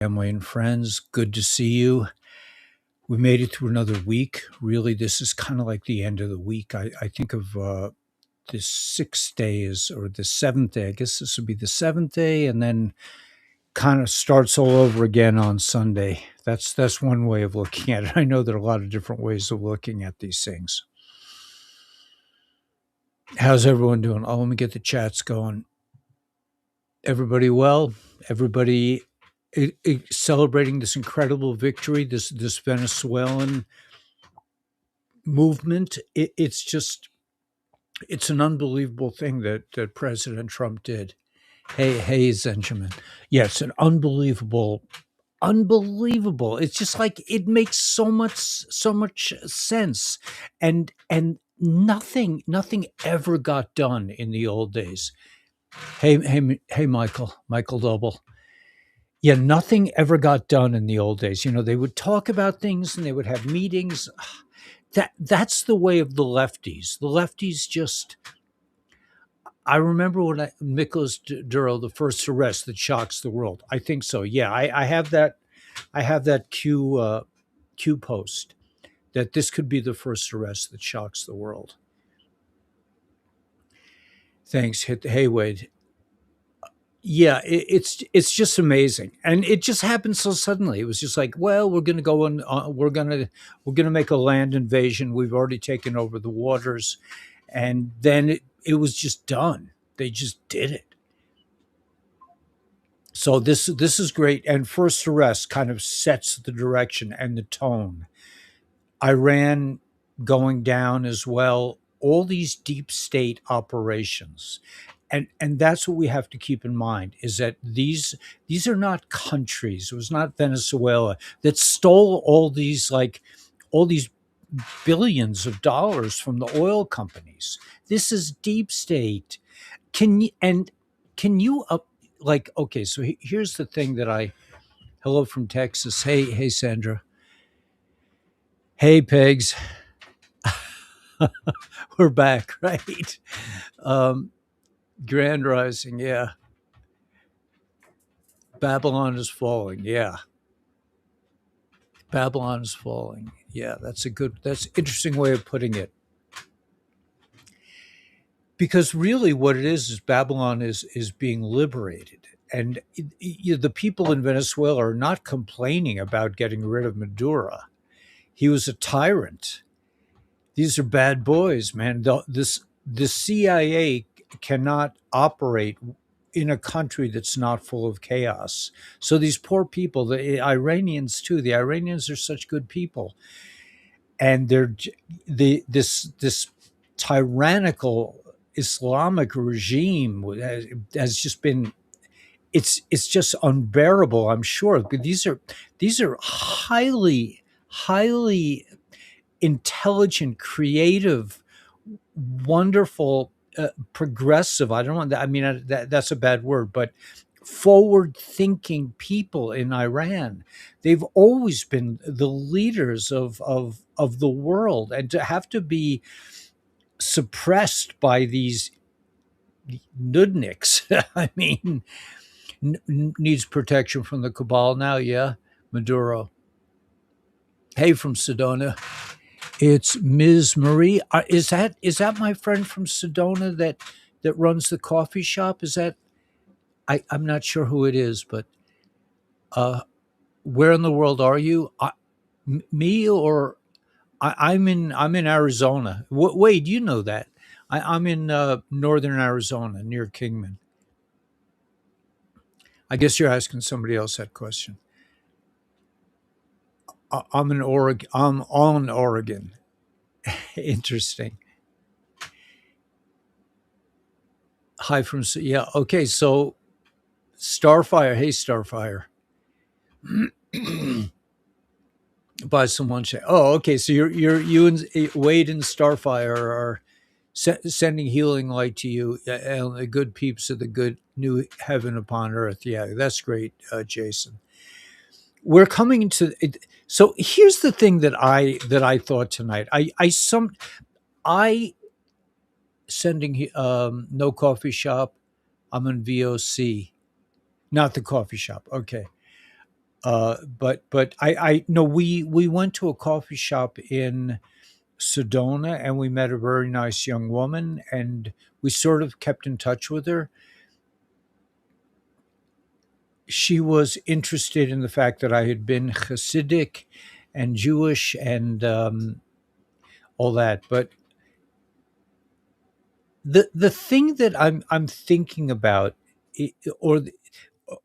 Family and friends, good to see you. We made it through another week. Really, this is kind of like the end of the week. I think of the 6 days or the seventh day. I guess this would be the seventh day, and then kind of starts all over again on Sunday. That's one way of looking at it. I know there are a lot of different ways of looking at these things. How's everyone doing? Oh, let me get the chats going. Everybody well? Everybody celebrating this incredible victory, this Venezuelan movement. It's an unbelievable thing that President Trump did. Hey, Benjamin. Yes, an unbelievable. It's just like it makes so much sense, and nothing ever got done in the old days. Hey, Michael Double. Yeah, nothing ever got done in the old days. They would talk about things and they would have meetings. That's the way of the lefties. The lefties just. I remember when Nicholas Duro, the first arrest that shocks the world. I think so. Yeah, I have that. I have that Q post that this could be the first arrest that shocks the world. Thanks. Hey, Wade. Yeah, it's just amazing, and it just happened so suddenly. It was just like, well, we're going to go and we're gonna make a land invasion. We've already taken over the waters, and then it was just done. They just did it. So this is great, and first arrest kind of sets the direction and the tone. Iran going down as well. All these deep state operations, and that's what we have to keep in mind is that these are not countries. It was not Venezuela that stole all these billions of dollars from the oil companies. This is deep state. Can you okay, so here's the thing that I hello from Texas. Hey Sandra. Hey Pegs. We're back, right? um Grand Rising, yeah. Babylon is falling, yeah. Babylon is falling. Yeah, that's an interesting way of putting it. Because really what it is Babylon is being liberated. And the people in Venezuela are not complaining about getting rid of Maduro. He was a tyrant. These are bad boys, man. The CIA cannot operate in a country that's not full of chaos. So these poor people, the Iranians too, the Iranians are such good people, and this tyrannical Islamic regime has just been it's just unbearable. I'm sure these are highly intelligent, creative, wonderful, progressive. I don't want that. I mean, that's a bad word, but forward thinking people in Iran. They've always been the leaders of the world, and to have to be suppressed by these nudniks, I mean, needs protection from the cabal now. Yeah, Maduro. Hey, from Sedona. It's Ms. Marie. Is that my friend from Sedona that runs the coffee shop? Is that I'm not sure who it is, but uh, where in the world are you? Me or I'm in Arizona. Wade, you know that. I'm in northern Arizona near Kingman. I guess you're asking somebody else that question. I'm in Oregon. I'm on Oregon. Interesting. Hi from yeah. Okay, so Starfire. Hey, Starfire. Buy some lunch. Oh, okay. So you and Wade and Starfire are sending healing light to you, and the good peeps of the good new heaven upon earth. Yeah, that's great, Jason. We're coming to it. So here's the thing that I thought tonight. I sending no coffee shop. I'm in VOC, not the coffee shop. Okay. But I no, we went to a coffee shop in Sedona, and we met a very nice young woman, and we sort of kept in touch with her. She was interested in the fact that I had been Hasidic and Jewish and all that. But the thing that I'm thinking about, or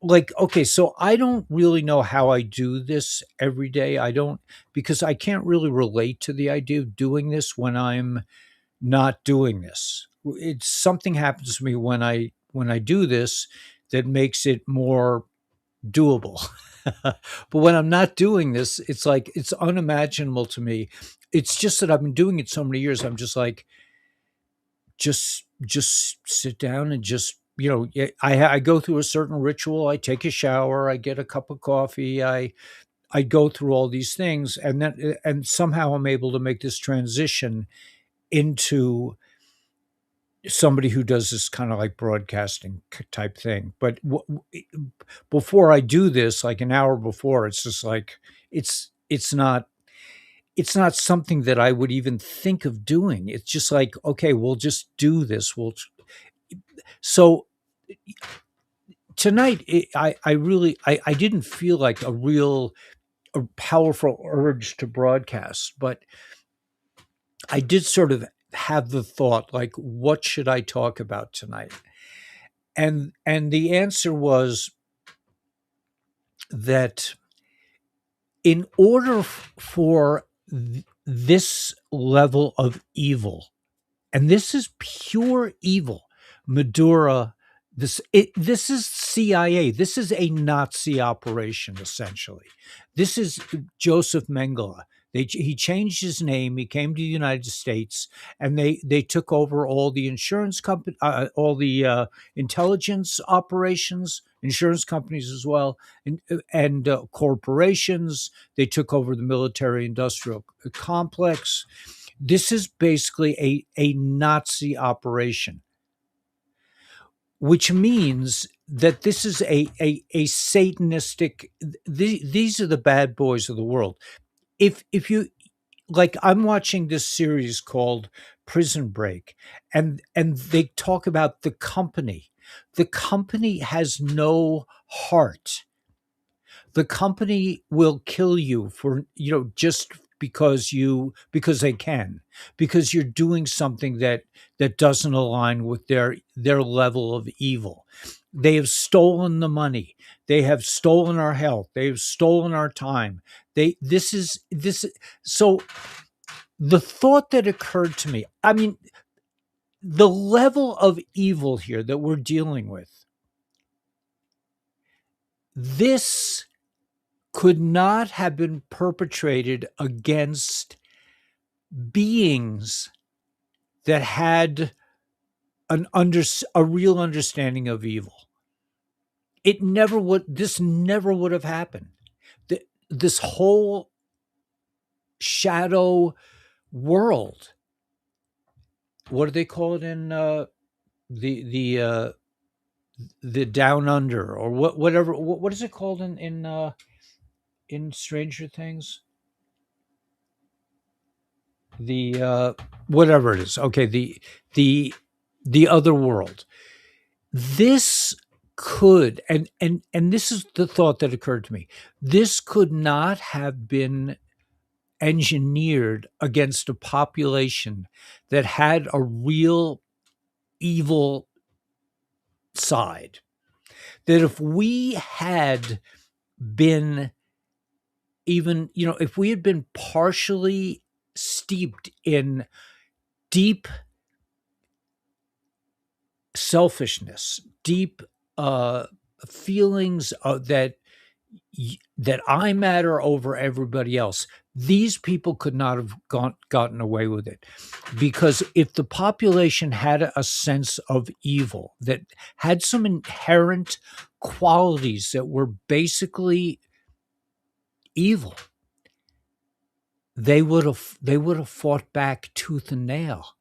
like, okay, so I don't really know how I do this every day. I don't, because I can't really relate to the idea of doing this when I'm not doing this. It's something happens to me when I do this that makes it more doable. But when I'm not doing this, it's like it's unimaginable to me. It's just that I've been doing it so many years. I'm just like, just sit down and just, yeah, I go through a certain ritual. I take a shower. I get a cup of coffee. I go through all these things, and then and somehow I'm able to make this transition into somebody who does this kind of like broadcasting type thing. But before I do this, like an hour before, it's just like it's not it's not something that I would even think of doing. It's just like, okay, we'll just do this. So tonight, I really I didn't feel like a powerful urge to broadcast, but I did sort of have the thought, like, what should I talk about tonight? And the answer was that in order for this level of evil, and this is pure evil, Maduro, this is CIA. This is a Nazi operation, essentially. This is Joseph Mengele. He changed his name. He came to the United States, and they took over all the insurance company, all the intelligence operations, insurance companies as well, and corporations. They took over the military-industrial complex. This is basically a Nazi operation, which means that this is a Satanistic. These are the bad boys of the world. If you like, I'm watching this series called Prison Break, and they talk about the company. The company has no heart. The company will kill you for, just because they can, because you're doing something that doesn't align with their level of evil. They have stolen the money. They have stolen our health. They have stolen our time. They this is this so the thought that occurred to me, I mean, the level of evil here that we're dealing with, this could not have been perpetrated against beings that had a real understanding of evil. This never would have happened. This whole shadow world, what do they call it in the the down under, or whatever, what is it called in Stranger Things? The whatever it is. Okay, the the other world. This could, and this is the thought that occurred to me. This could not have been engineered against a population that had a real evil side. That if we had been even, if we had been partially steeped in deep selfishness, deep feelings that I matter over everybody else, these people could not have gotten away with it. Because if the population had a sense of evil, that had some inherent qualities that were basically evil, they would have fought back tooth and nail.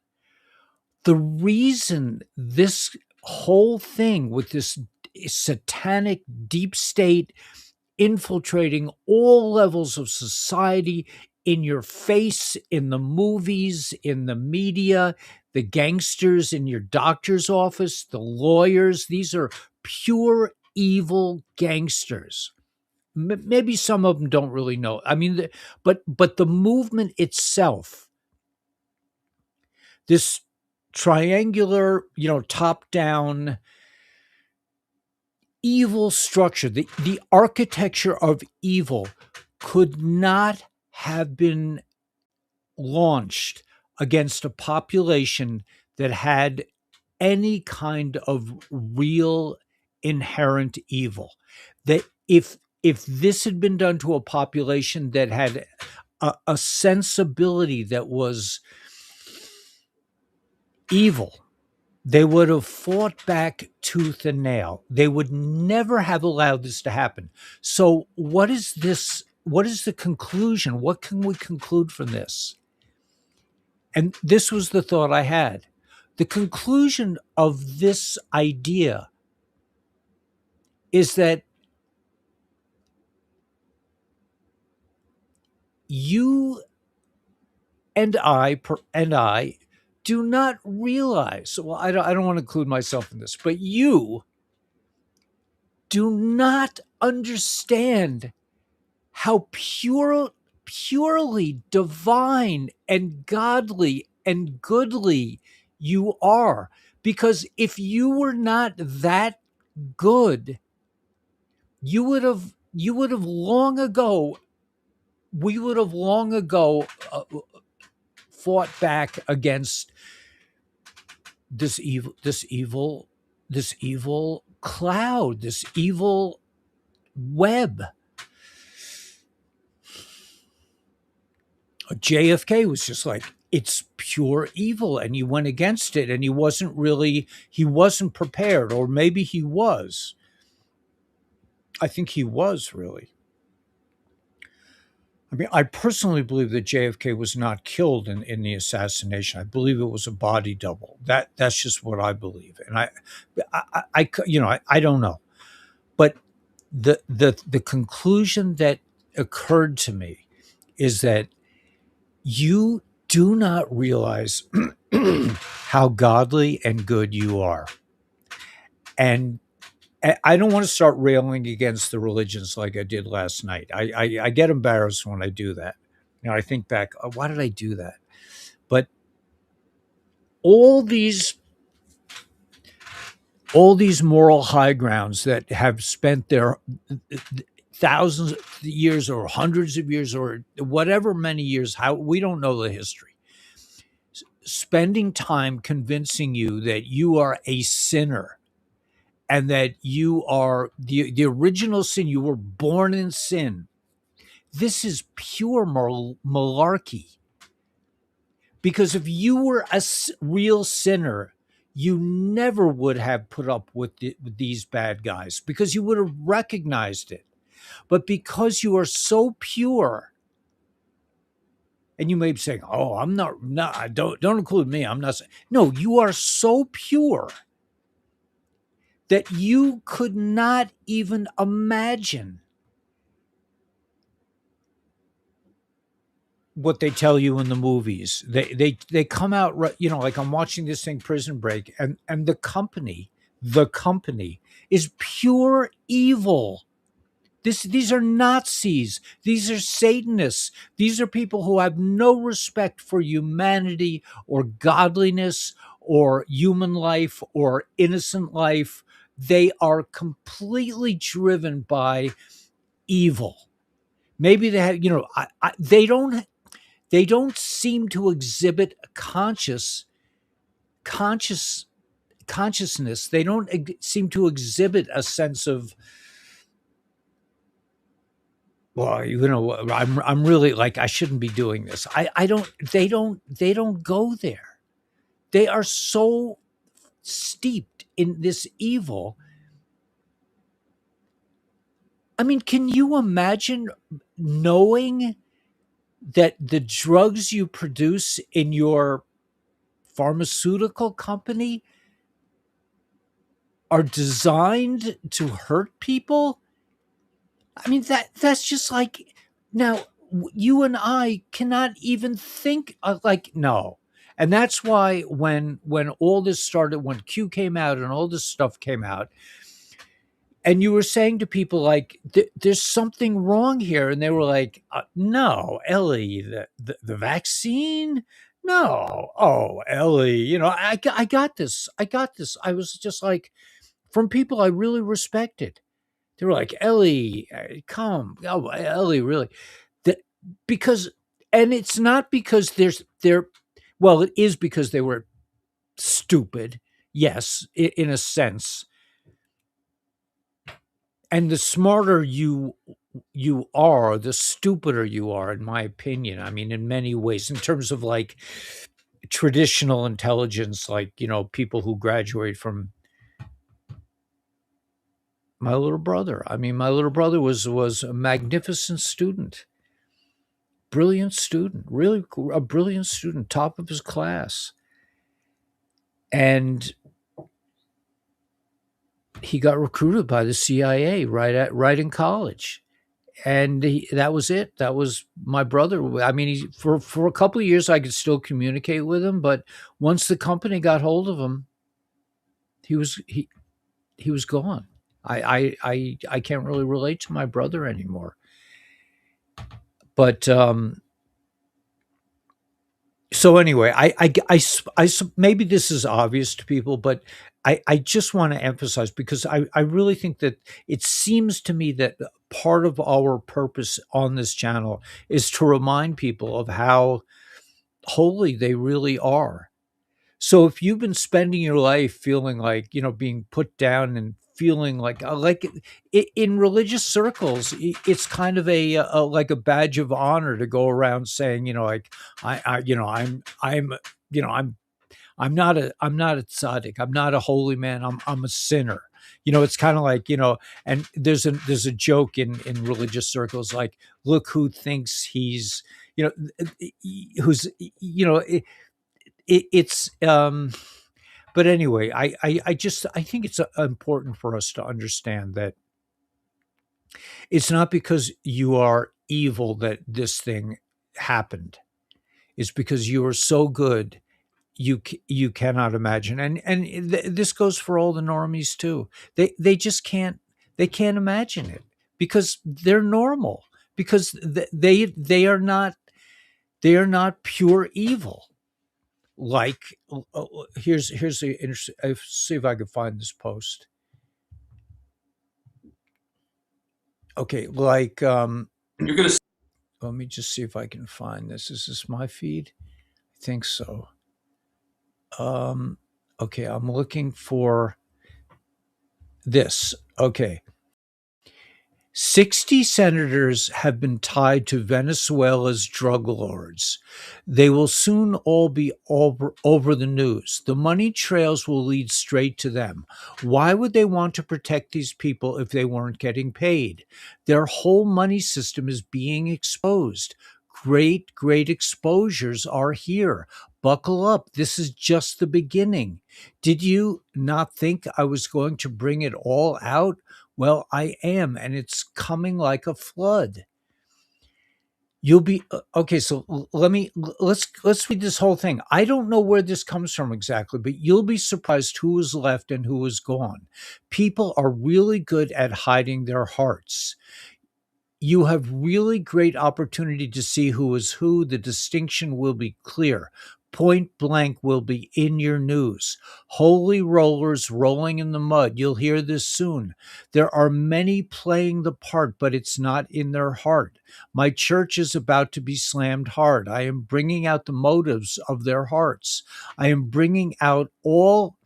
The reason this whole thing with this satanic deep state infiltrating all levels of society, in your face, in the movies, in the media, the gangsters in your doctor's office, the lawyers. These are pure evil gangsters. Maybe some of them don't really know. I mean, but the movement itself, this triangular, top down evil structure, the architecture of evil could not have been launched against a population that had any kind of real inherent evil. That if this had been done to a population that had a sensibility that was evil, they would have fought back tooth and nail. They would never have allowed this to happen. So what is this? What is the conclusion? What can we conclude from this? And this was the thought I had. The conclusion of this idea is that you and I do not realize. Well, I don't want to include myself in this, but you do not understand how purely divine and godly and goodly you are. Because if you were not that good, you would have long ago we would have long ago fought back against this evil cloud, this evil web. JFK was just like, it's pure evil, and he went against it, and he wasn't prepared, or maybe he was. I think he was, really. I mean, I personally believe that JFK was not killed in the assassination. I believe it was a body double. That's just what I believe, and I don't know, but the conclusion that occurred to me is that you do not realize how godly and good you are, and I don't want to start railing against the religions like I did last night. I get embarrassed when I do that. I think back, oh, why did I do that? But all these moral high grounds that have spent their thousands of years or hundreds of years or whatever many years, how we don't know the history, spending time convincing you that you are a sinner and that you are the original sin. You were born in sin. This is pure malarkey. Because if you were a real sinner, you never would have put up with these bad guys, because you would have recognized it. But because you are so pure, and you may be saying, "Oh, I'm not. No, don't include me. I'm not." No, you are so pure that you could not even imagine what they tell you in the movies. They come out, like I'm watching this thing, Prison Break, and the company is pure evil. These are Nazis. These are Satanists. These are people who have no respect for humanity or godliness or human life or innocent life. They are completely driven by evil. Maybe they have, they don't seem to exhibit consciousness. They don't seem to exhibit a sense of, well, I'm really, like, I shouldn't be doing this. They don't go there. They are so steeped in this evil. I mean, can you imagine knowing that the drugs you produce in your pharmaceutical company are designed to hurt people? I mean, that's just like, now you and I cannot even think of, like, no. And that's why when all this started, when Q came out and all this stuff came out, and you were saying to people like, there's something wrong here, and they were like, no, Ellie, the vaccine, no, oh, Ellie, I got this, I was just like, from people I really respected, they were like, Ellie, come, oh, Ellie, really, that, because, and it's not because they're, well, it is because they were stupid, yes, in a sense, and the smarter you are, the stupider you are, in my opinion. I mean, in many ways, in terms of like traditional intelligence, like, people who graduate from my little brother. I mean, my little brother was a magnificent student, brilliant student, really a brilliant student, top of his class. And he got recruited by the CIA right in college, and that was it. That was my brother. I mean, for a couple of years I could still communicate with him, but once the company got hold of him, he was gone. I can't really relate to my brother anymore. But so anyway, maybe this is obvious to people, but I just want to emphasize, because I really think that it seems to me that part of our purpose on this channel is to remind people of how holy they really are. So if you've been spending your life feeling like, being put down and feeling like in religious circles, it's kind of like a badge of honor to go around saying, like, I'm, I'm not a tzaddik. I'm not a holy man. I'm a sinner. It's kind of like, and there's a joke in religious circles, like, look who thinks he's, who's, it's but anyway, I think it's important for us to understand that it's not because you are evil that this thing happened. It's because you are so good, you cannot imagine. And this goes for all the normies too. They just can't imagine it, because they're normal, because they are not pure evil. Like, here's the interesting. See if I can find this post. Okay, like, You're gonna. let me just see if I can find this. Is this my feed? I think so. Um, okay, I'm looking for this. Okay. 60 senators have been tied to Venezuela's drug lords. They will soon all be over the news. The money trails will lead straight to them. Why would they want to protect these people if they weren't getting paid? Their whole money system is being exposed. Great exposures are here. Buckle up. This is just the beginning. Did you not think I was going to bring it all out? Well, I am, and it's coming like a flood. You'll be okay. So let's read this whole thing. I don't know where this comes from exactly, but you'll be surprised who is left and who is gone. People are really good at hiding their hearts. You have really great opportunity to see who is who. The distinction will be clear. Point blank will be in your news. Holy rollers rolling in the mud. You'll hear this soon. There are many playing the part, but it's not in their heart. My church is about to be slammed hard. I am bringing out the motives of their hearts. I am bringing out all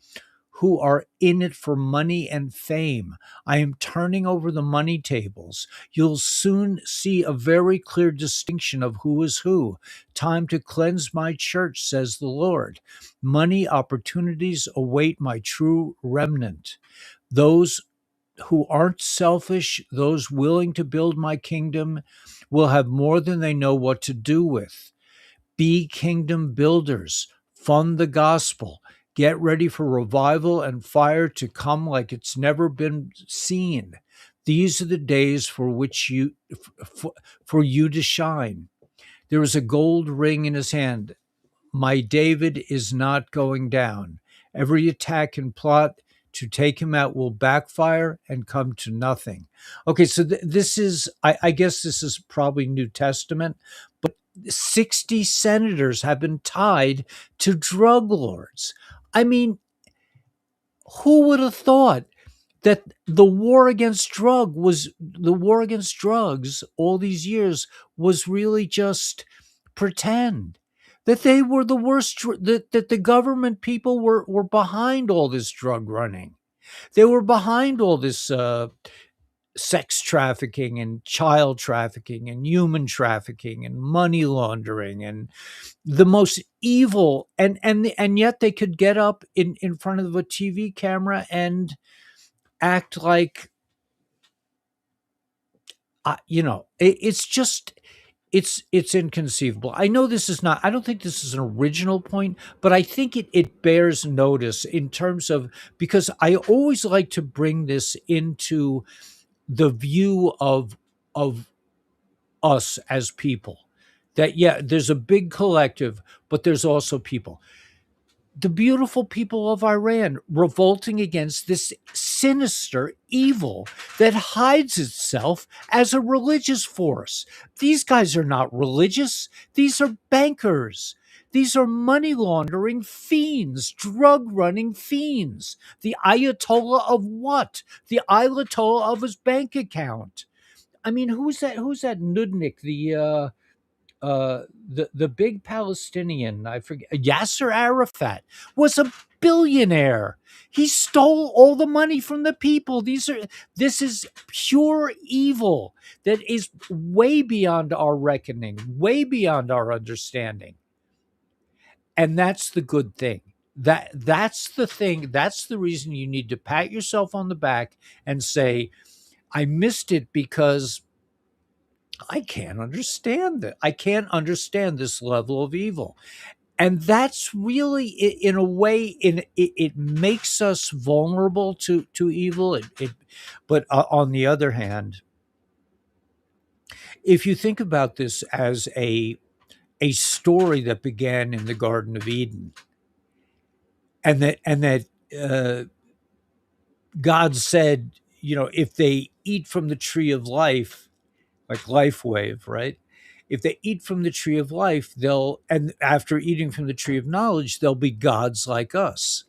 who are in it for money and fame. I am turning over the money tables. You'll soon see a very clear distinction of who is who. Time to cleanse my church, says the Lord. Money opportunities await my true remnant. Those who aren't selfish, those willing to build my kingdom, will have more than they know what to do with. Be kingdom builders. Fund the gospel. Get ready for revival and fire to come like it's never been seen. These are the days for you to shine. There is a gold ring in his hand. My David is not going down. Every attack and plot to take him out will backfire and come to nothing. Okay, so this is, I guess this is probably New Testament, but 60 senators have been tied to drug lords. I mean, who would have thought that the war against drugs all these years was really just pretend, that they were the worst, that the government people were behind all this drug running. They were behind all this sex trafficking and child trafficking and human trafficking and money laundering and the most evil, and yet they could get up in front of a TV camera and act like, it's just, it's inconceivable. I know this is not, I don't think this is an original point, but I think it bears notice in terms of, because I always like to bring this into the view of us as people, that yeah, there's a big collective, but there's also people, the beautiful people of Iran revolting against this sinister evil that hides itself as a religious force. These guys are not religious. These are bankers. These are money laundering fiends, drug running fiends. The Ayatollah of what? The Ayatollah of his bank account. I mean, who's that? Who's that Nudnik? The big Palestinian, I forget, Yasser Arafat was a billionaire. He stole all the money from the people. This is pure evil that is way beyond our reckoning, way beyond our understanding. And that's the good thing. That's the thing. That's the reason you need to pat yourself on the back and say, I missed it because I can't understand that. I can't understand this level of evil. And that's really, in a way, it makes us vulnerable to evil. But on the other hand, if you think about this as a story that began in the Garden of Eden, and that uh, God said, if they eat from the tree of life, like Life Wave, right? If they eat from the tree of life, and after eating from the tree of knowledge, they'll be gods like us.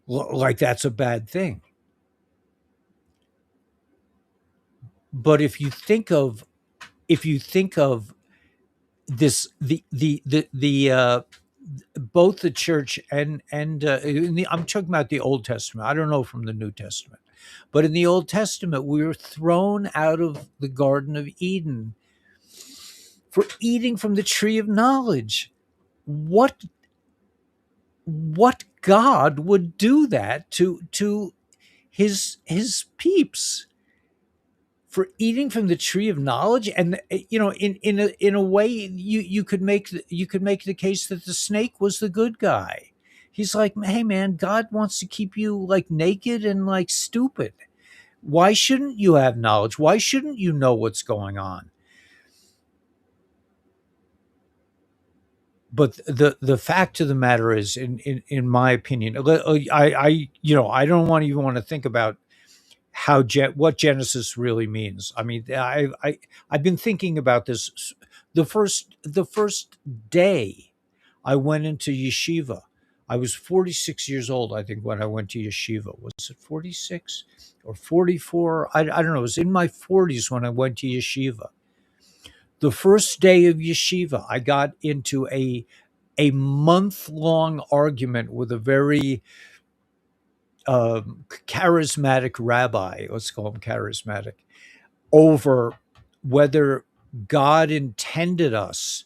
Like that's a bad thing. But if you think of this, the both the church and I'm talking about the Old Testament. I don't know from the New Testament, but in the Old Testament, we were thrown out of the Garden of Eden for eating from the tree of knowledge. What God would do that to his peeps for eating from the tree of knowledge? And in a way, you could make the case that the snake was the good guy. He's like, hey man, God wants to keep you like naked and like stupid. Why shouldn't you have knowledge? Why shouldn't you know what's going on? But the fact of the matter is, in my opinion, I don't want to even want to think about what Genesis really means. I mean, I've been thinking about this. The first day I went into yeshiva, I was 46 years old, I think, when I went to yeshiva. Was it 46 or 44? I don't know. It was in my 40s when I went to yeshiva. The first day of yeshiva, I got into a month long argument with a very charismatic rabbi. Let's call him charismatic, over whether God intended us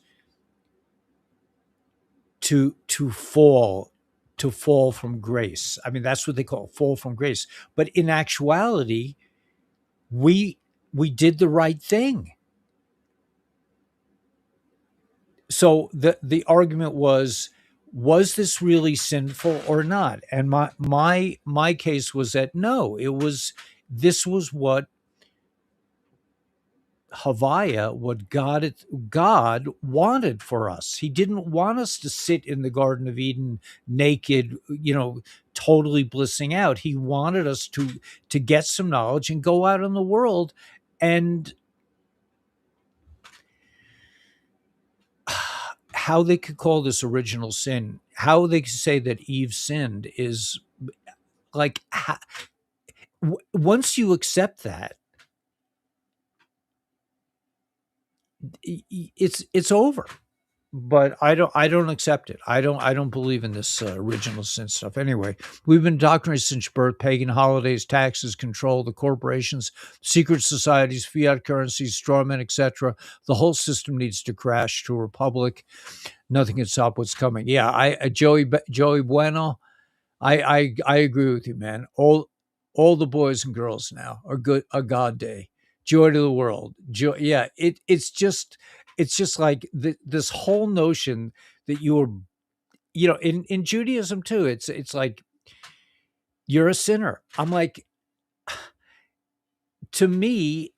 to fall from grace. I mean, that's what they call it, fall from grace. But in actuality, we we did the right thing. So the argument was, Was this really sinful or not? And my case was that no, it was. This was what Havaya, what God wanted for us. He didn't want us to sit in the Garden of Eden naked, totally blissing out. He wanted us to get some knowledge and go out in the world. And how they could call this original sin, how they could say that Eve sinned is like, once you accept that, it's over. But I don't accept it. I don't believe in this original sin stuff. Anyway, we've been indoctrinated since birth: pagan holidays, taxes, control, the corporations, secret societies, fiat currencies, strawmen, etc. The whole system needs to crash to a republic. Nothing can stop what's coming. Yeah, Joey Bueno. I agree with you, man. All the boys and girls now are good. A God day, joy to the world. Joy. Yeah, it's just like this whole notion that you are, in Judaism too. It's like you're a sinner. I'm like, to me,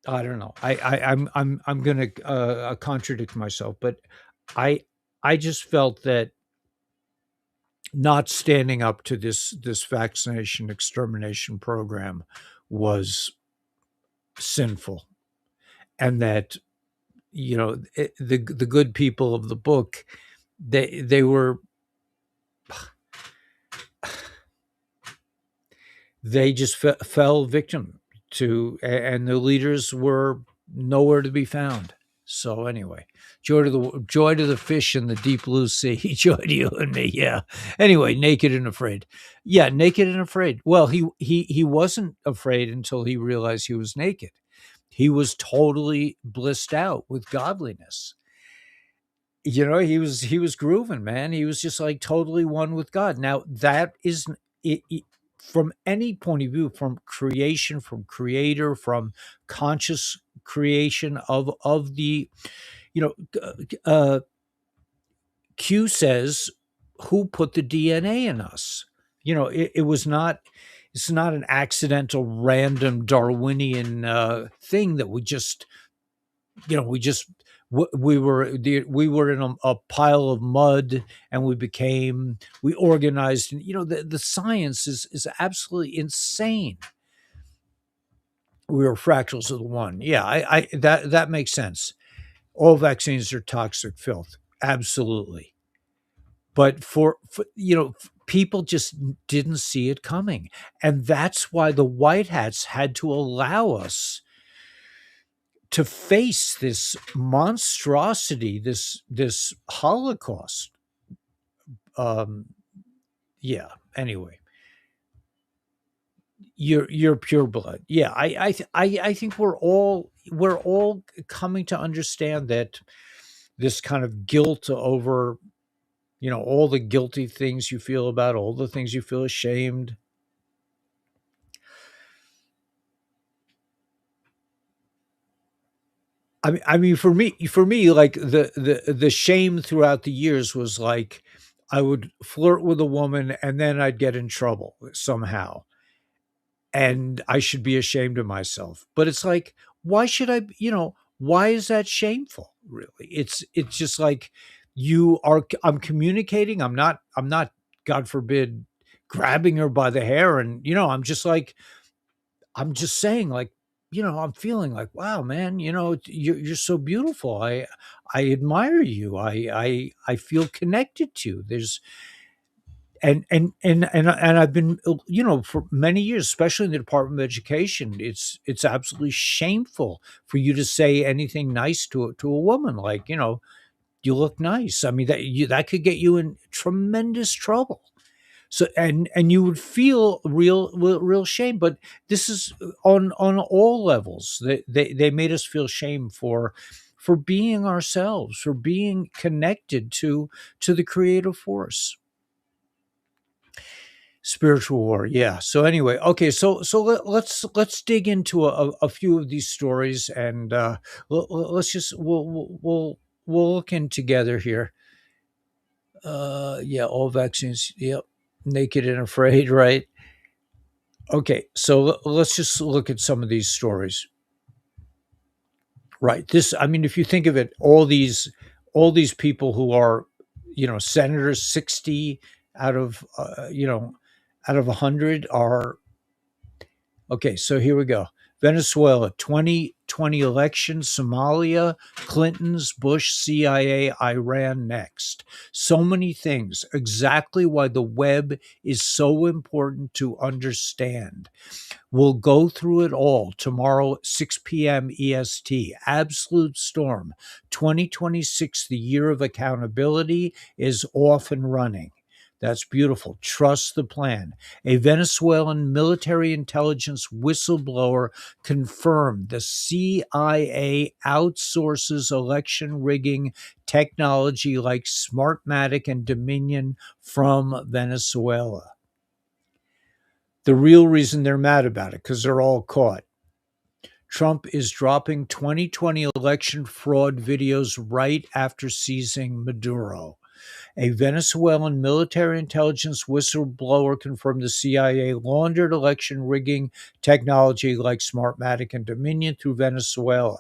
I don't know. I'm gonna contradict myself, but I I just felt that not standing up to this vaccination extermination program was sinful, and that the good people of the book, they just fell victim to, and the leaders were nowhere to be found. So anyway, joy to the fish in the deep blue sea, joy to you and me. Yeah. Anyway, naked and afraid. Yeah, naked and afraid. Well, he wasn't afraid until he realized he was naked. He was totally blissed out with godliness. He was grooving, man. He was just like totally one with God. Now that is it, from any point of view, from creation, from creator, from conscious creation of the, you know Q says, who put the DNA in us? It was not. It's not an accidental, random Darwinian thing that we just we were in a pile of mud, and we organized, and the science is absolutely insane. We were fractals of the one. Yeah, I that makes sense. All vaccines are toxic filth, absolutely. But people just didn't see it coming, and that's why the white hats had to allow us to face this monstrosity, this Holocaust. Um, yeah. Anyway, you're pure blood. Yeah, I think we're all coming to understand that this kind of guilt over, all the guilty things you feel about, all the things you feel ashamed. I mean, for me, like the shame throughout the years was like I would flirt with a woman and then I'd get in trouble somehow, and I should be ashamed of myself. But it's like, why should I? Why is that shameful? Really, it's just like you are. I'm communicating. I'm not. God forbid, grabbing her by the hair, and I'm just like, I'm just saying, like, I'm feeling like, wow, man, you're so beautiful. I admire you. I feel connected to you. There's and I've been, for many years, especially in the Department of Education, it's absolutely shameful for you to say anything nice to a woman, like, you look nice. I mean, that could get you in tremendous trouble. So, and you would feel real shame. But this is on all levels. They made us feel shame for being ourselves, for being connected to the creative force. Spiritual war, yeah. So anyway, okay, so let's dig into a few of these stories, and let's just we'll look in together here. Yeah, all vaccines. Yep, naked and afraid, right? Okay, so let's just look at some of these stories. Right. This, I mean, if you think of it, all these people who are, senators, 60 out of, out of 100 are, okay, so here we go. Venezuela, 2020 election, Somalia, Clinton's, Bush, CIA, Iran next. So many things. Exactly why the web is so important to understand. We'll go through it all tomorrow, 6 p.m. EST. Absolute Storm 2026, the year of accountability, is off and running. That's beautiful. Trust the plan. A Venezuelan military intelligence whistleblower confirmed the CIA outsources election rigging technology like Smartmatic and Dominion from Venezuela. The real reason they're mad about it, because they're all caught. Trump is dropping 2020 election fraud videos right after seizing Maduro. A Venezuelan military intelligence whistleblower confirmed the CIA laundered election rigging technology like Smartmatic and Dominion through Venezuela.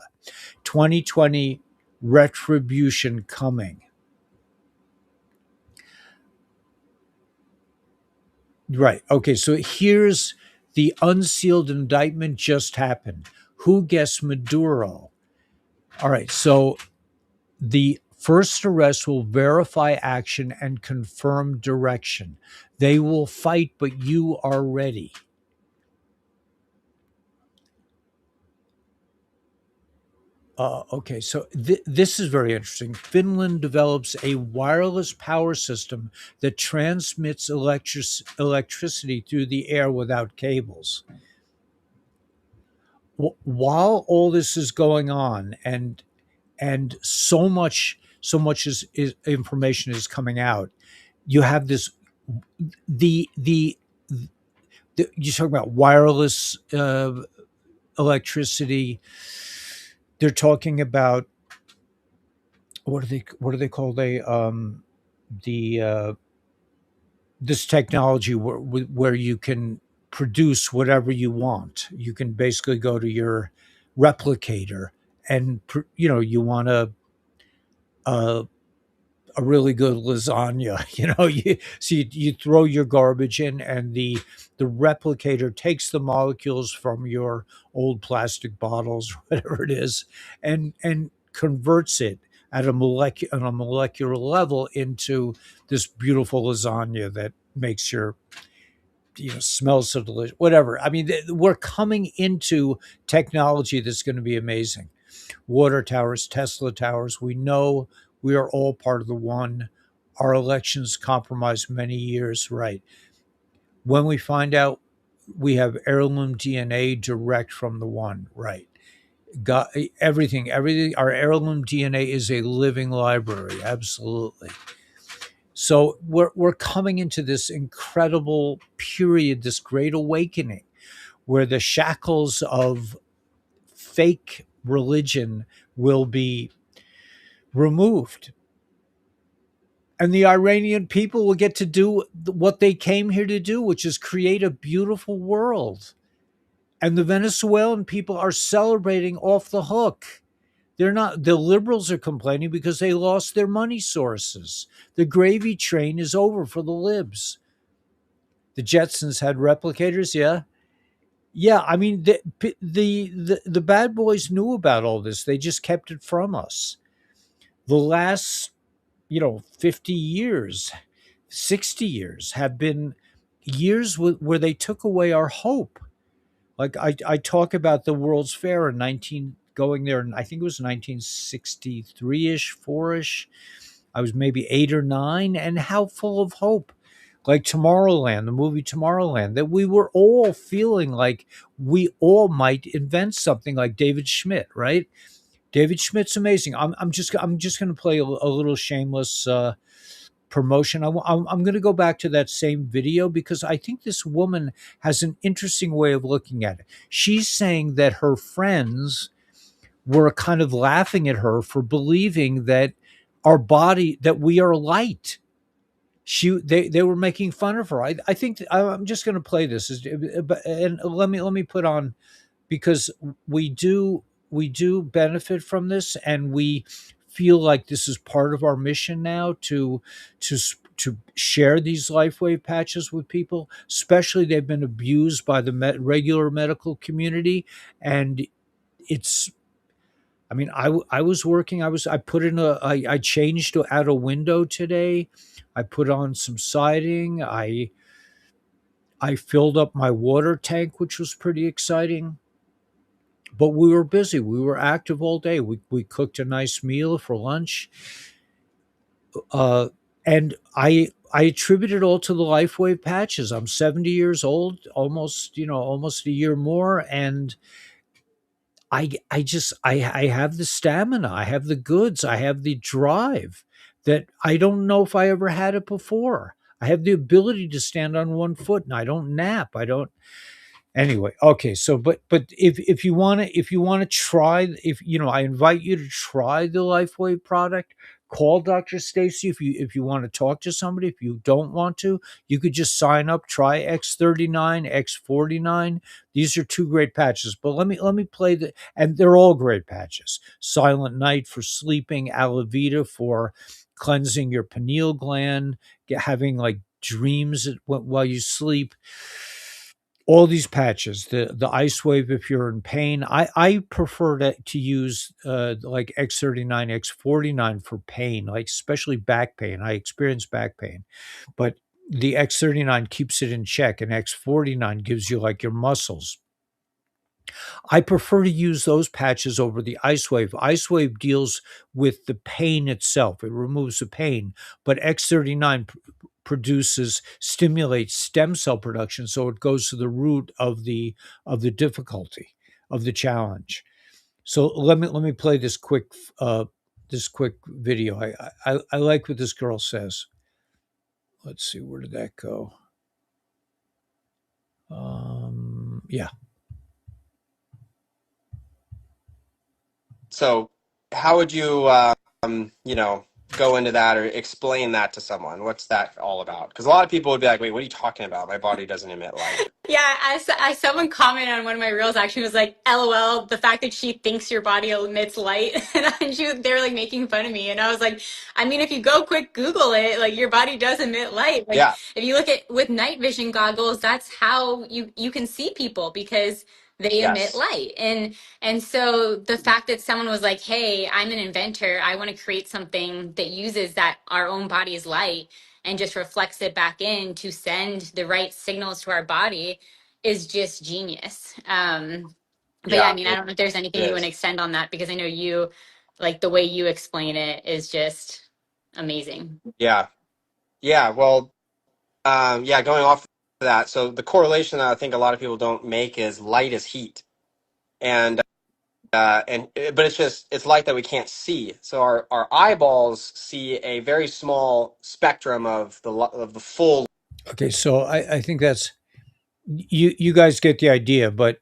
2020 retribution coming. Right. Okay. So here's the unsealed indictment just happened. Who guessed Maduro? All right. So the first arrest will verify action and confirm direction. They will fight, but you are ready. Okay, so this is very interesting. Finland develops a wireless power system that transmits electricity through the air without cables. While all this is going on, and so much is information is coming out, you have this the you talk about wireless electricity. They're talking about what do they call the this technology where you can produce whatever you want. You can basically go to your replicator and you want a a really good lasagna. You throw your garbage in, and the replicator takes the molecules from your old plastic bottles, whatever it is, and converts it at on a molecular level into this beautiful lasagna that makes your smells so delicious. Whatever. I mean, we're coming into technology that's going to be amazing. Water towers, Tesla towers. We know we are all part of the one. Our elections compromised many years, right? When we find out we have heirloom DNA direct from the one, right? Got everything. Our heirloom DNA is a living library, absolutely. So we're coming into this incredible period, this great awakening, where the shackles of fake religion will be removed. And the Iranian people will get to do what they came here to do, which is create a beautiful world. And the Venezuelan people are celebrating off the hook. They're not, the liberals are complaining because they lost their money sources. The gravy train is over for the libs. The Jetsons had replicators, yeah. Yeah, I mean the bad boys knew about all this. They just kept it from us. The last 50 years, 60 years have been years where they took away our hope. Like I talk about the World's Fair in 19 going there, and I think it was 1963-ish, 4-ish. I was maybe 8 or 9, and how full of hope. Like Tomorrowland, the movie Tomorrowland, that we were all feeling like we all might invent something like David Schmidt, right? David Schmidt's amazing. I'm just going to play a little shameless promotion. I'm going to go back to that same video because I think this woman has an interesting way of looking at it. She's saying that her friends were kind of laughing at her for believing that our body, that we are light. They were making fun of her. I think I'm just going to play this, and let me put on, because we do we do benefit from this, and we feel like this is part of our mission now to share these LifeWave patches with people, especially they've been abused by the regular medical community. And it's, I mean, I was working. I put in I changed out a window today. I put on some siding. I filled up my water tank, which was pretty exciting. But we were busy. We were active all day. We cooked a nice meal for lunch, and I attribute it all to the LifeWave patches. I'm 70 years old, almost, almost a year more, and I have the stamina, I have the goods, I have the drive that I don't know if I ever had it before. I have the ability to stand on one foot, and I don't nap. I don't. Anyway, okay, so but if you want to, try, if I invite you to try the LifeWave product. Call Dr. Stacy if you want to talk to somebody. If you don't want to, you could just sign up. Try X39, X49. These are two great patches. But let me play and they're all great patches. Silent Night for sleeping, Alavita for cleansing your pineal gland, having like dreams while you sleep. All these patches, the ice wave if you're in pain. I prefer to use like X39, X49 for pain, like especially back pain. I experience back pain, but the X39 keeps it in check, and X49 gives you like your muscles. I prefer to use those patches over the ice wave. Ice wave deals with the pain itself, it removes the pain, but X39 stimulates stem cell production, so it goes to the root of the difficulty, of the challenge. So let me play this quick video. I like what this girl says. Let's see, where did that go? Yeah. So, how would you, go into that or explain that to someone? What's that all about? Because a lot of people would be like, "Wait, what are you talking about? My body doesn't emit light." Yeah, as someone commented on one of my reels, actually was like, "LOL, the fact that she thinks your body emits light," they were like making fun of me, and I was like, "I mean, if you go quick Google it, like your body does emit light. Like Yeah. if you look at with night vision goggles, that's how you can see people because they emit Yes. light." And so the fact that someone was like, "Hey, I'm an inventor. I want to create something that uses that our own body's light." And just reflects it back in to send the right signals to our body is just genius. But yeah, I Yeah. mean, I It don't know if there's anything you want to is. extend on that because I know you, like the way you explain it is just amazing. Yeah. Yeah. Well. Yeah. Going off of that, so the correlation that I think a lot of people don't make is light is heat, and but it's light that we can't see. So our eyeballs see a very small spectrum of the full. Okay, so I think that's, you guys get the idea, but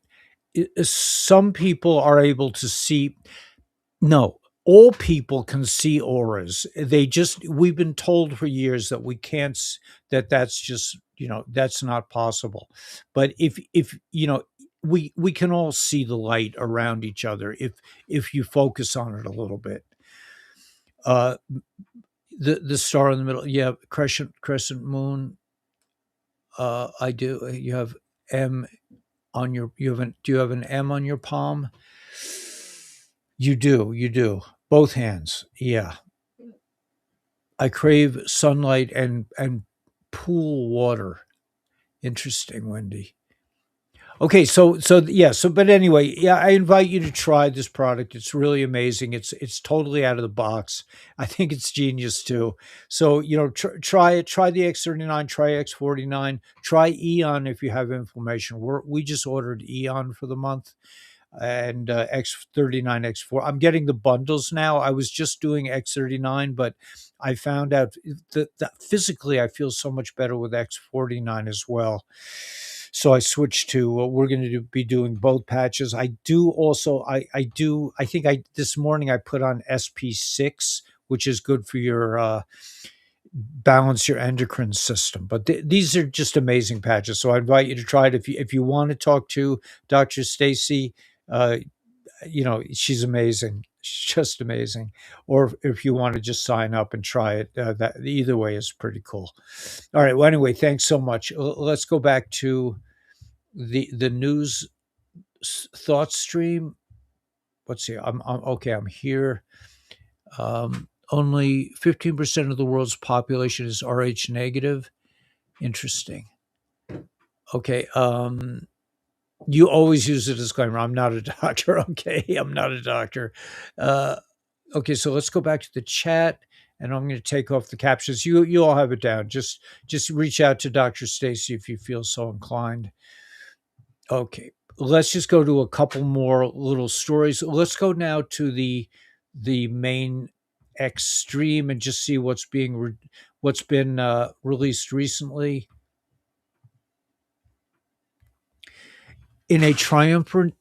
some people are able to see. No, all people can see auras. We've been told for years that we can't, that's just, that's not possible. But if we can all see the light around each other if you focus on it a little bit. Uh, the star in the middle, yeah, crescent moon. I do. You have M on your. Do you have an M on your palm? You do. You do. Both hands. Yeah. I crave sunlight and pool water. Interesting, Wendy. Okay, so yeah, but anyway, yeah, I invite you to try this product. It's really amazing. It's totally out of the box. I think it's genius too. So try it. Try the X39. Try X49. Try Eon if you have inflammation. We just ordered Eon for the month, and X39, X4. I'm getting the bundles now. I was just doing X39, but I found out that physically I feel so much better with X49 as well. So I switched to, we're going to be doing both patches. I do also, I think this morning I put on SP6, which is good for your balance your endocrine system. But these are just amazing patches. So I invite you to try it if you want to talk to Dr. Stacy. Uh, she's amazing. She's just amazing. Or if you want to just sign up and try it, that either way is pretty cool. All right. Well, anyway, thanks so much. Let's go back to the news thought stream. Let's see. I'm okay. I'm here. Only 15% of the world's population is Rh negative. Interesting. Okay. You always use a disclaimer. I'm not a doctor. Okay. I'm not a doctor. Uh, okay. So let's go back to the chat, and I'm going to take off the captions. You all have it down. Just reach out to Dr. Stacy if you feel so inclined. Okay. Let's just go to a couple more little stories. Let's go now to the main extreme and just see what's been released recently. In a triumphant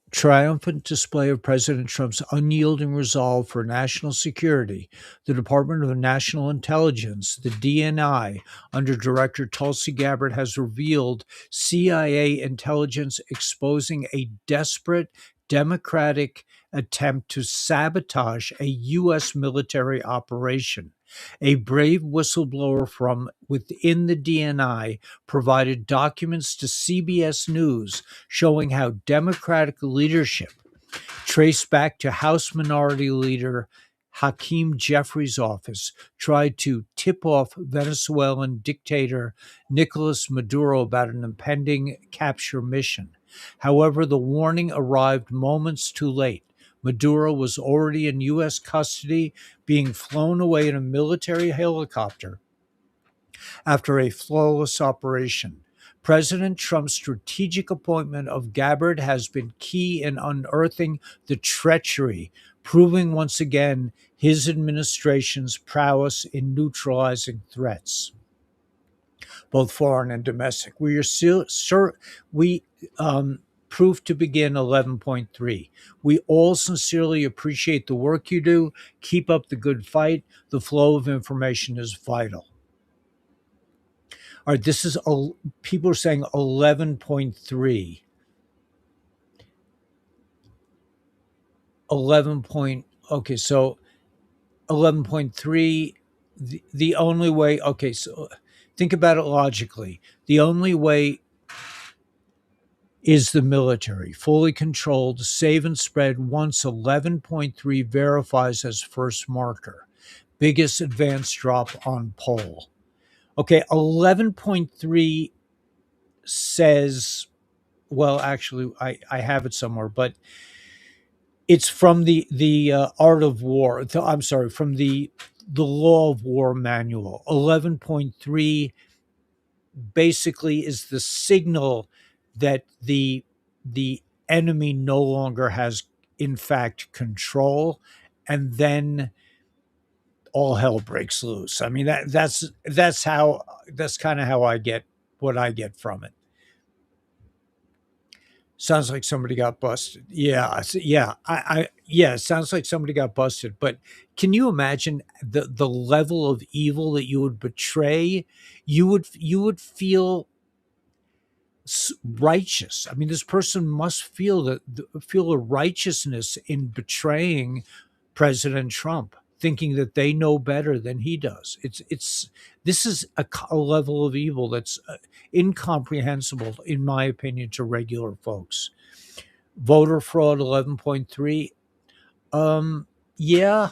display of President Trump's unyielding resolve for national security, the Department of National Intelligence, the DNI, under Director Tulsi Gabbard, has revealed CIA intelligence exposing a desperate Democratic attempt to sabotage a U.S. military operation. A brave whistleblower from within the DNI provided documents to CBS News showing how Democratic leadership, traced back to House Minority Leader Hakeem Jeffries' office, tried to tip off Venezuelan dictator Nicolas Maduro about an impending capture mission. However, the warning arrived moments too late. Maduro was already in U.S. custody, being flown away in a military helicopter after a flawless operation. President Trump's strategic appointment of Gabbard has been key in unearthing the treachery, proving once again his administration's prowess in neutralizing threats, both foreign and domestic. We are still sure we proof to begin 11.3. We all sincerely appreciate the work you do. Keep up the good fight. The flow of information is vital. All right, this is people are saying 11.3. 11 point, okay, so 11.3, the only way, okay, so think about it logically. The only way is the military, fully controlled, save and spread once 11.3 verifies as first marker. Biggest advance drop on poll. Okay, 11.3 says, well, actually, I have it somewhere, but it's from the Art of War. I'm sorry, from the Law of War manual. 11.3 basically is the signal that the enemy no longer has, in fact, control, and then all hell breaks loose. I mean that's kind of how I get what I get from it. Sounds like somebody got busted. Yeah, yeah, yeah. It sounds like somebody got busted. But can you imagine the level of evil that you would betray? You would feel righteous. I mean, this person must feel a righteousness in betraying President Trump, thinking that they know better than he does. This is a level of evil that's incomprehensible, in my opinion, to regular folks. Voter fraud 11.3. Yeah,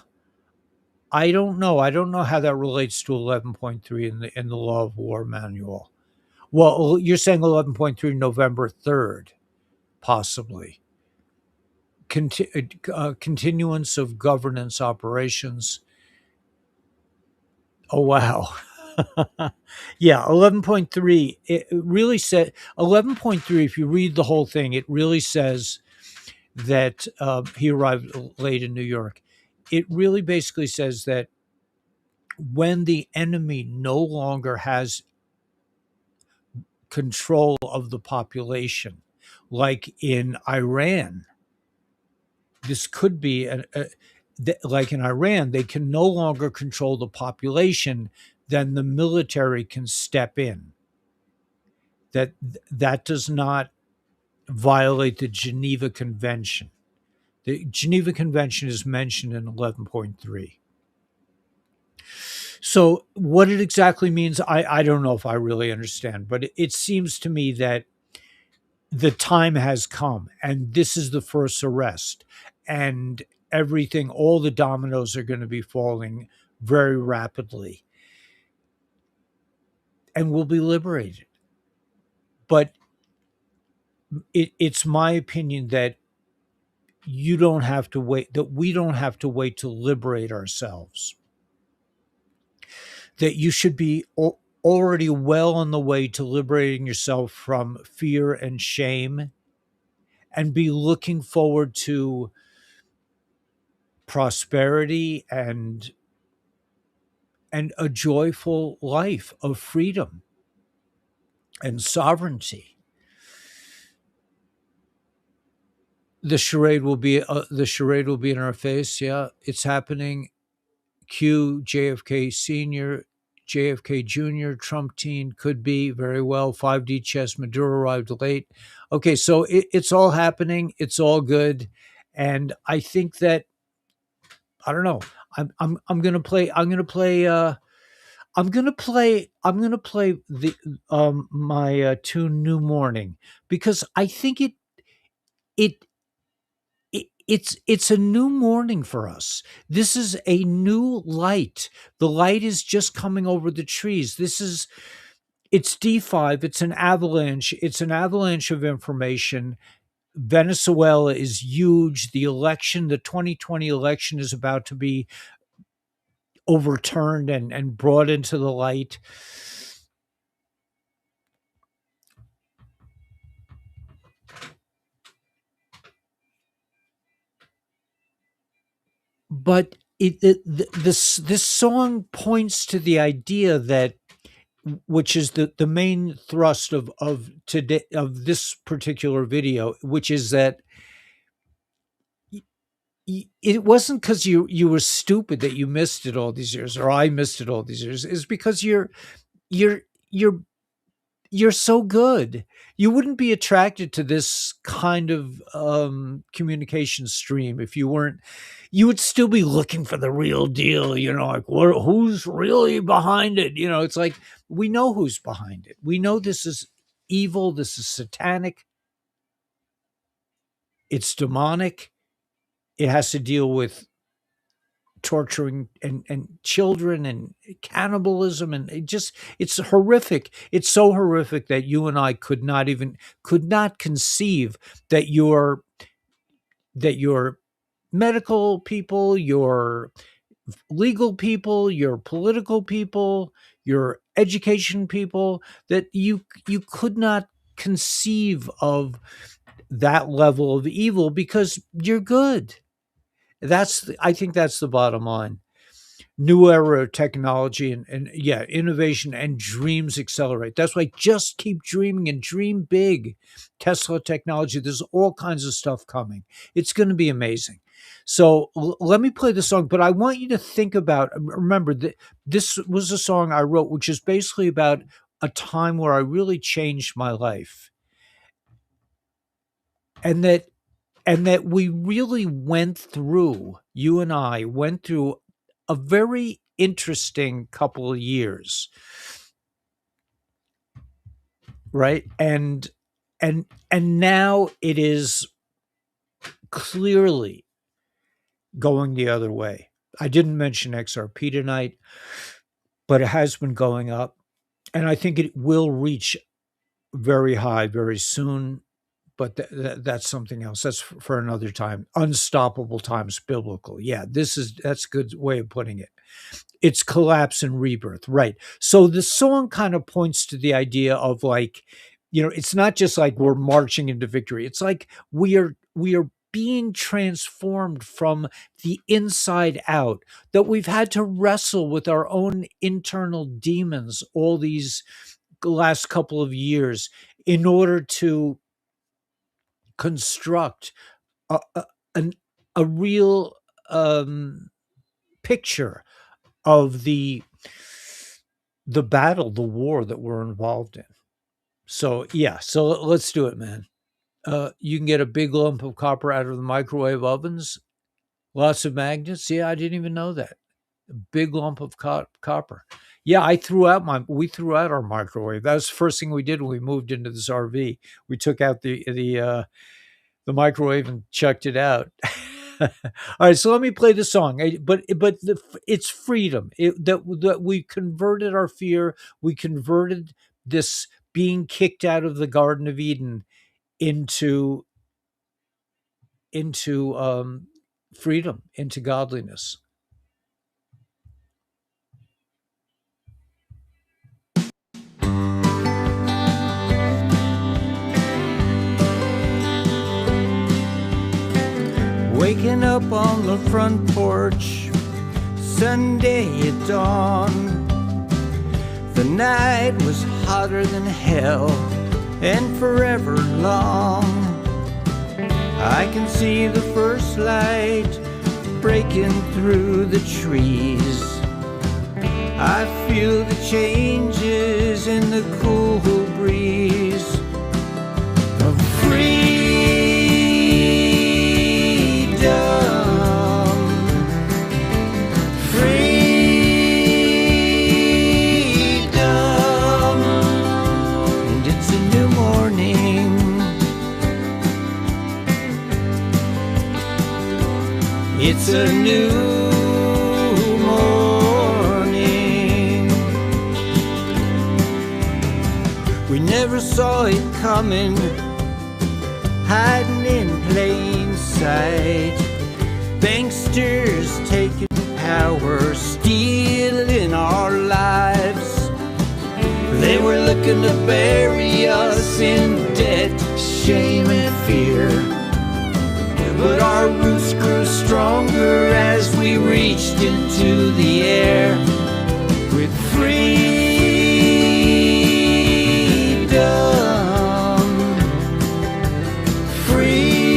I don't know. I don't know how that relates to 11.3 in the Law of War manual. Well, you're saying 11.3 November 3rd, possibly. Continuance of governance operations. Oh, wow. Yeah, 11.3. It really said 11.3. If you read the whole thing, it really says that he arrived late in New York. It really basically says that when the enemy no longer has control of the population, like in Iran, this could be like in Iran, they can no longer control the population, then the military can step in. That does not violate the Geneva Convention. The Geneva Convention is mentioned in 11.3. So what it exactly means, I don't know if I really understand, but it seems to me that the time has come and this is the first arrest, and everything, all the dominoes are going to be falling very rapidly and we'll be liberated. But it's my opinion that you don't have to wait, that we don't have to wait to liberate ourselves, that you should be already well on the way to liberating yourself from fear and shame and be looking forward to prosperity and a joyful life of freedom and sovereignty. The charade will be in our face. Yeah, it's happening. Q, JFK Senior, JFK Junior, Trump teen, could be very well. 5D chess, Maduro arrived late. Okay, so it's all happening. It's all good, and I think that I don't know. I'm gonna play. I'm gonna play the my tune New Morning, because I think it it's a new morning for us. This is a new light. The light is just coming over the trees. It's D5, it's an avalanche. It's an avalanche of information. Venezuela is huge. The 2020 election is about to be overturned and brought into the light. But this song points to the idea that, which is the main thrust of today, of this particular video, which is that it wasn't because you were stupid that you missed it all these years, or I missed it all these years. Is because you're you're you're so good. You wouldn't be attracted to this kind of communication stream if you weren't. You would still be looking for the real deal. Like who's really behind it. It's like we know who's behind it. We know this is evil. This is satanic. It's demonic. It has to deal with torturing and children and cannibalism, and it's horrific. It's so horrific that you and I could not conceive that your medical people, your legal people, your political people, your education people, that you could not conceive of that level of evil because you're good. I think that's the bottom line. New era of technology and yeah, innovation and dreams accelerate. That's why just keep dreaming and dream big. Tesla technology, there's all kinds of stuff coming. It's going to be amazing. So let me play the song, but I want you to think about, remember that this was a song I wrote, which is basically about a time where I really changed my life. And that we really you and I went through a very interesting couple of years, right? And now it is clearly going the other way. I didn't mention XRP tonight, but it has been going up, and I think it will reach very high very soon. But that's something else. That's for another time. Unstoppable times biblical. Yeah, that's a good way of putting it. It's collapse and rebirth, right? So the song kind of points to the idea of like, it's not just like we're marching into victory. It's like we are being transformed from the inside out, that we've had to wrestle with our own internal demons all these last couple of years in order to construct a, a, a real picture of the battle, the war that we're involved in. So yeah, so let's do it, man. You can get a big lump of copper out of the microwave ovens. Lots of magnets. Yeah, I didn't even know that. A big lump of copper. Yeah, we threw out our microwave. That was the first thing we did when we moved into this RV. We took out the microwave and chucked it out. All right, so let me play the song. It's freedom. That we converted our fear. We converted this being kicked out of the Garden of Eden into into freedom, into godliness. Waking up on the front porch, Sunday at dawn. The night was hotter than hell and forever long. I can see the first light breaking through the trees. I feel the changes in the cool breeze of freedom. Freedom. And it's a new morning. It's a new morning. We never saw it coming, hiding in plain sight. Banksters taking power, stealing our lives. They were looking to bury us in debt, shame and fear. But our roots grew stronger as we reached into the air with freedom. Freedom.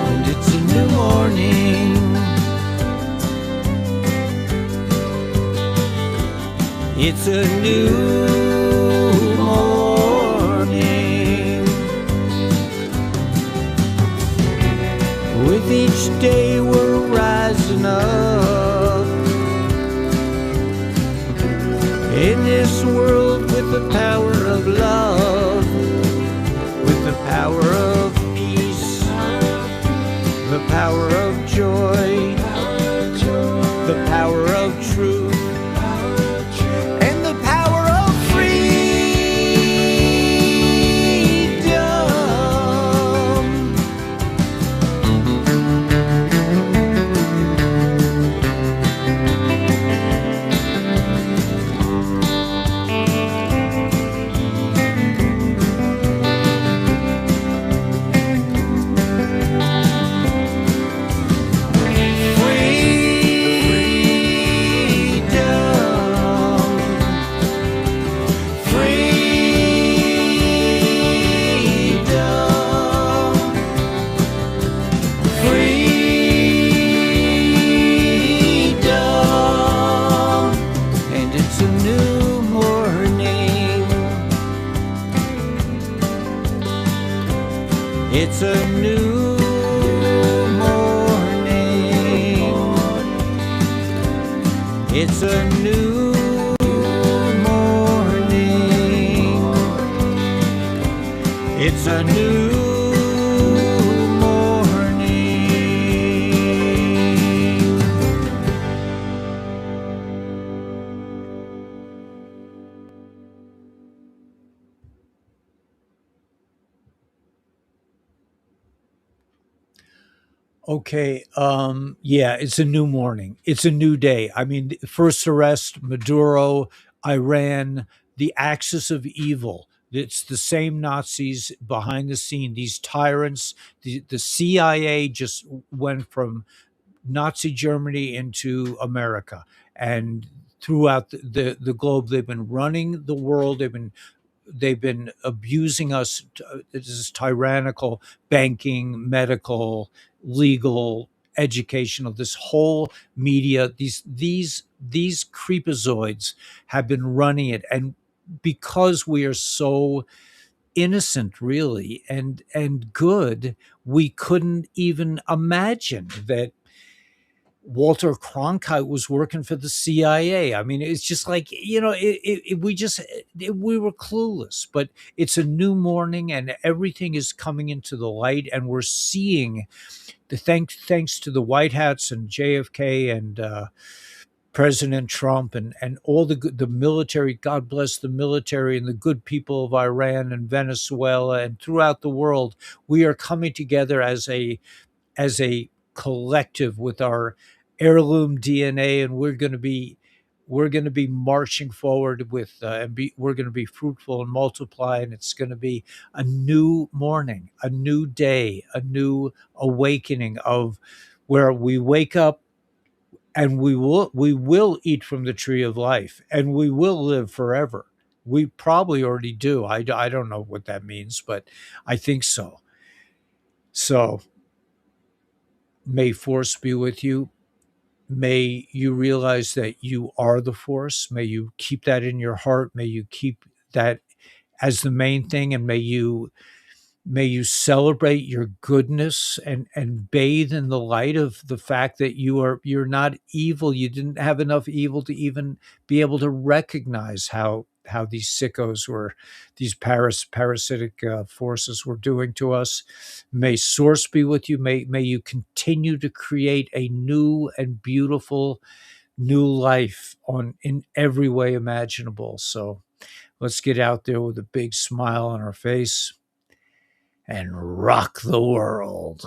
And it's a new morning. It's a new morning. With each day we're rising up in this world with the power of love, with the power of peace, the power of joy, the power of truth, and the power of freedom. And it's a new morning. It's a new morning. It's a new morning. It's a new morning. Okay, yeah, it's a new morning. It's a new day. I mean, first arrest, Maduro, Iran, the axis of evil. It's the same Nazis behind the scene, these tyrants. The CIA just went from Nazi Germany into America. And throughout the globe, they've been running the world. They've been abusing us. This is tyrannical banking, medical, legal, educational. This whole media. These creepazoids have been running it, and because we are so innocent, really, and good, we couldn't even imagine that Walter Cronkite was working for the CIA. I mean, it's just like, we were clueless, but it's a new morning and everything is coming into the light, and we're seeing thanks to the White Hats and JFK and President Trump and all the military. God bless the military and the good people of Iran and Venezuela and throughout the world. We are coming together as a collective with our heirloom DNA, and we're going to be marching forward with we're going to be fruitful and multiply, and it's going to be a new morning, a new day, a new awakening of where we wake up and we will eat from the tree of life and we will live forever. We probably already do. I don't know what that means, but I think so. So may force be with you. May you realize that you are the force. May you keep that in your heart. May you keep that as the main thing. And may you celebrate your goodness and bathe in the light of the fact that you're not evil. You didn't have enough evil to even be able to recognize how these sickos were, these parasitic forces were doing to us. May source be with you. May you continue to create a new and beautiful new life in every way imaginable. So let's get out there with a big smile on our face and rock the world.